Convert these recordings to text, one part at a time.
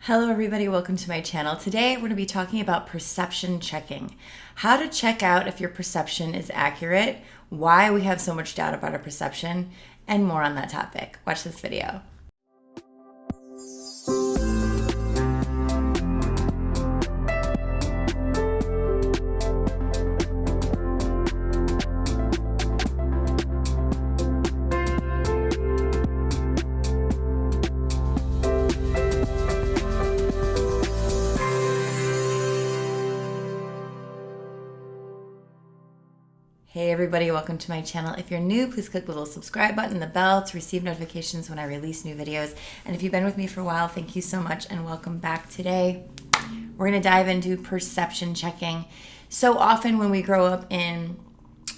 Hello everybody, welcome to my channel. Today we're going to be talking about perception checking. How to check out if your perception is accurate, why we have so much doubt about our perception, and more on that topic. Watch this video. Hey everybody, welcome to my channel. If you're new, please click the little subscribe button, the bell to receive notifications when I release new videos. And if you've been with me for a while, thank you so much and welcome back. Today, we're gonna dive into perception checking. So often when we grow up in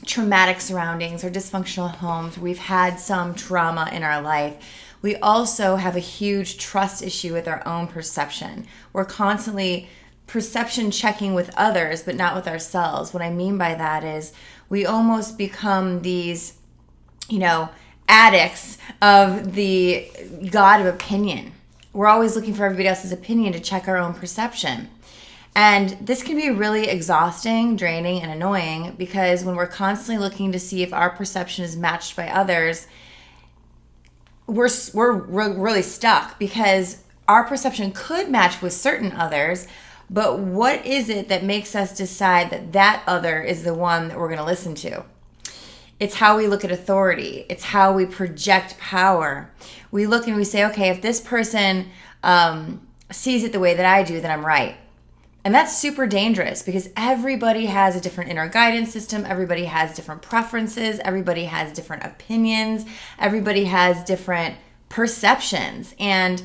traumatic surroundings or dysfunctional homes, we've had some trauma in our life. We also have a huge trust issue with our own perception. We're constantly perception checking with others, but not with ourselves. What I mean by that is we almost become these, addicts of the God of opinion. We're always looking for everybody else's opinion to check our own perception. And this can be really exhausting, draining, and annoying because when we're constantly looking to see if our perception is matched by others, we're really stuck because our perception could match with certain others. But what is it that makes us decide that that other is the one that we're going to listen to? It's how we look at authority. It's how we project power. We look and we say, okay, if this person sees it the way that I do, then I'm right. And that's super dangerous because everybody has a different inner guidance system. Everybody has different preferences. Everybody has different opinions. Everybody has different perceptions. And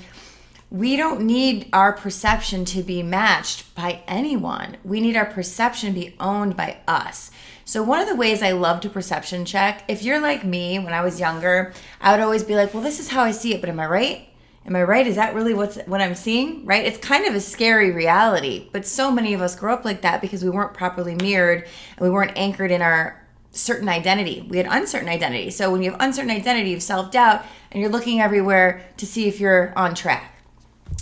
we don't need our perception to be matched by anyone. We need our perception to be owned by us. So one of the ways I love to perception check, if you're like me when I was younger, I would always be like, well, this is how I see it, but am I right? Am I right? Is that really what I'm seeing? Right? It's kind of a scary reality, but so many of us grow up like that because we weren't properly mirrored and we weren't anchored in our certain identity. We had uncertain identity. So when you have uncertain identity, you have self-doubt and you're looking everywhere to see if you're on track.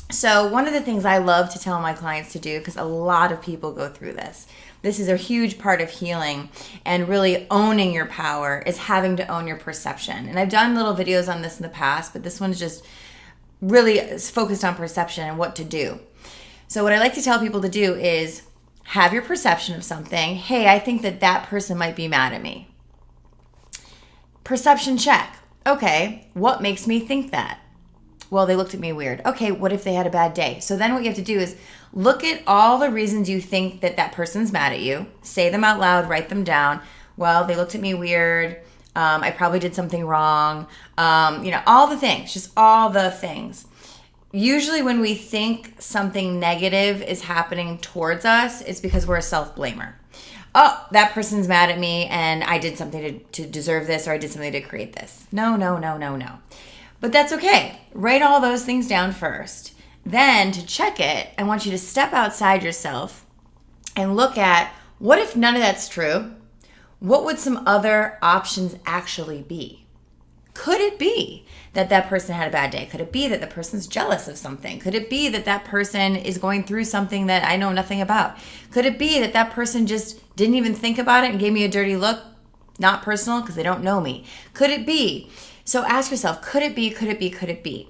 So one of the things I love to tell my clients to do, because a lot of people go through this is a huge part of healing and really owning your power, is having to own your perception. And I've done little videos on this in the past, but this one's just really focused on perception and what to do. So what I like to tell people to do is have your perception of something. Hey, I think that person might be mad at me. Perception check. Okay, what makes me think that? Well, they looked at me weird. Okay, what if they had a bad day? So then what you have to do is look at all the reasons you think that person's mad at you. Say them out loud, write them down. Well, they looked at me weird. I probably did something wrong. All the things, just all the things. Usually when we think something negative is happening towards us, it's because we're a self-blamer. Oh, that person's mad at me and I did something to deserve this, or I did something to create this. No. But that's okay. Write all those things down first. Then to check it, I want you to step outside yourself and look at, what if none of that's true? What would some other options actually be? Could it be that person had a bad day? Could it be that the person's jealous of something? Could it be that person is going through something that I know nothing about? Could it be that person just didn't even think about it and gave me a dirty look? Not personal, because they don't know me. Could it be? So ask yourself, could it be?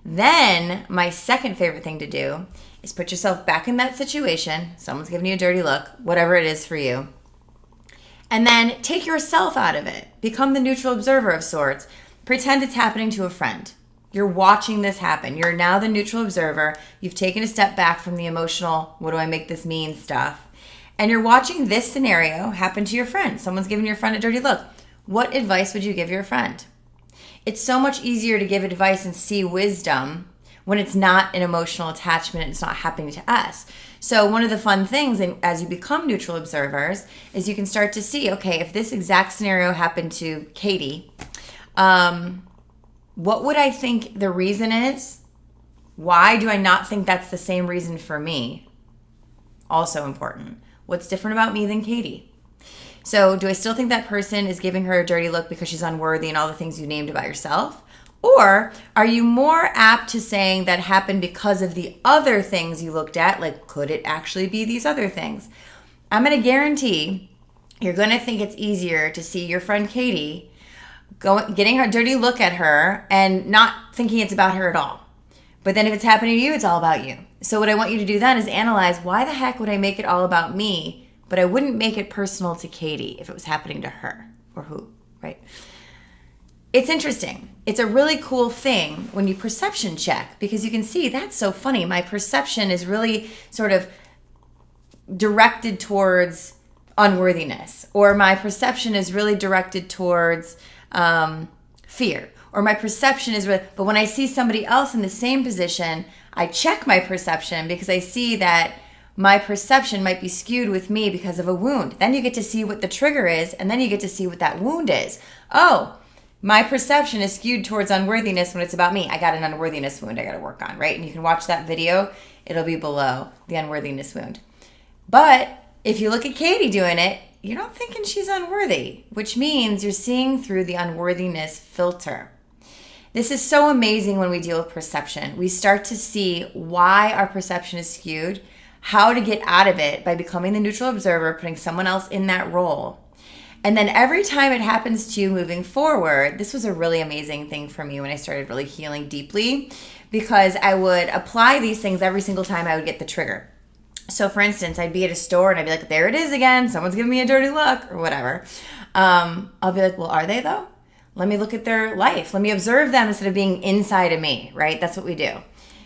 Then my second favorite thing to do is put yourself back in that situation. Someone's giving you a dirty look, whatever it is for you. And then take yourself out of it. Become the neutral observer of sorts. Pretend it's happening to a friend. You're watching this happen. You're now the neutral observer. You've taken a step back from the emotional, what do I make this mean stuff. And you're watching this scenario happen to your friend. Someone's giving your friend a dirty look. What advice would you give your friend? It's so much easier to give advice and see wisdom when it's not an emotional attachment and it's not happening to us. So one of the fun things as you become neutral observers is you can start to see, okay, if this exact scenario happened to Katie, what would I think the reason is? Why do I not think that's the same reason for me? Also important. What's different about me than Katie? So do I still think that person is giving her a dirty look because she's unworthy and all the things you named about yourself? Or are you more apt to saying that happened because of the other things you looked at? Like, could it actually be these other things? I'm going to guarantee you're going to think it's easier to see your friend Katie getting her dirty look at her and not thinking it's about her at all. But then if it's happening to you, it's all about you. So what I want you to do then is analyze, why the heck would I make it all about me, but I wouldn't make it personal to Katie if it was happening to her or who, right? It's interesting. It's a really cool thing when you perception check, because you can see that's so funny. My perception is really sort of directed towards unworthiness, or my perception is really directed towards fear, or my perception is really, but when I see somebody else in the same position, I check my perception because I see that my perception might be skewed with me because of a wound. Then you get to see what the trigger is, and then you get to see what that wound is. Oh, my perception is skewed towards unworthiness when it's about me. I got an unworthiness wound I got to work on, right? And you can watch that video. It'll be below the unworthiness wound. But if you look at Katie doing it, you're not thinking she's unworthy, which means you're seeing through the unworthiness filter. This is so amazing when we deal with perception. We start to see why our perception is skewed, how to get out of it by becoming the neutral observer, putting someone else in that role. And then every time it happens to you moving forward, this was a really amazing thing for me when I started really healing deeply, because I would apply these things every single time I would get the trigger. So for instance, I'd be at a store and I'd be like, there it is again. Someone's giving me a dirty look or whatever. I'll be like, well, are they though? Let me look at their life. Let me observe them instead of being inside of me, right? That's what we do.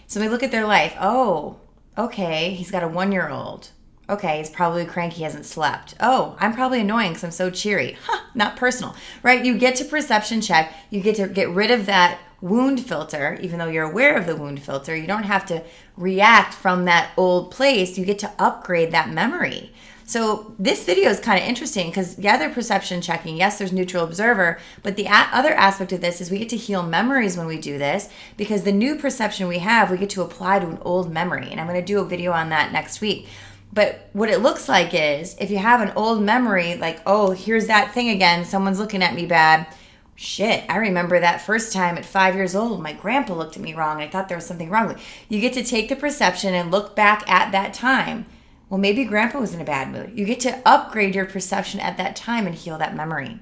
So we look at their life. Oh, okay, he's got a 1-year-old. Okay, he's probably cranky, he hasn't slept. Oh, I'm probably annoying because I'm so cheery. Not personal, right? You get to perception check. You get to get rid of that wound filter, even though you're aware of the wound filter. You don't have to react from that old place. You get to upgrade that memory. So this video is kind of interesting because, yeah, they're perception checking. Yes, there's neutral observer. But the other aspect of this is we get to heal memories when we do this, because the new perception we have, we get to apply to an old memory. And I'm going to do a video on that next week. But what it looks like is if you have an old memory, like, oh, here's that thing again. Someone's looking at me bad. Shit, I remember that first time at 5 years old, my grandpa looked at me wrong. I thought there was something wrong with me. You get to take the perception and look back at that time. Well, maybe grandpa was in a bad mood. You get to upgrade your perception at that time and heal that memory.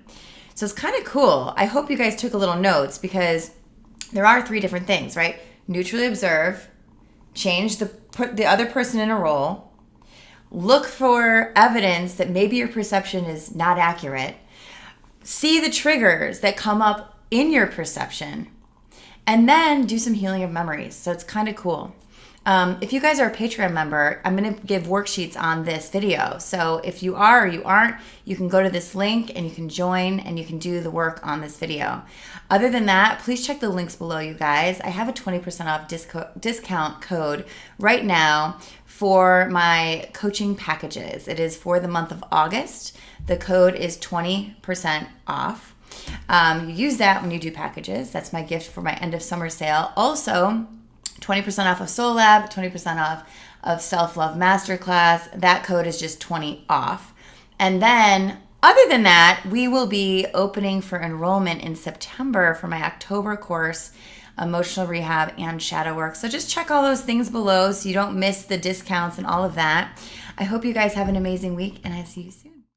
So it's kind of cool. I hope you guys took a little notes, because there are 3 different things, right? Neutrally observe, put the other person in a role, look for evidence that maybe your perception is not accurate, see the triggers that come up in your perception, and then do some healing of memories. So it's kind of cool. If you guys are a Patreon member, I'm going to give worksheets on this video. So if you are or you aren't, you can go to this link and you can join and you can do the work on this video. Other than that, please check the links below, you guys. I have a 20% off discount code right now for my coaching packages. It is for the month of August. The code is 20% off. You use that when you do packages. That's my gift for my end of summer sale. Also, 20% off of Soul Lab, 20% off of Self-Love Masterclass. That code is just 20 off. And then other than that, we will be opening for enrollment in September for my October course, Emotional Rehab and Shadow Work. So just check all those things below so you don't miss the discounts and all of that. I hope you guys have an amazing week, and I see you soon.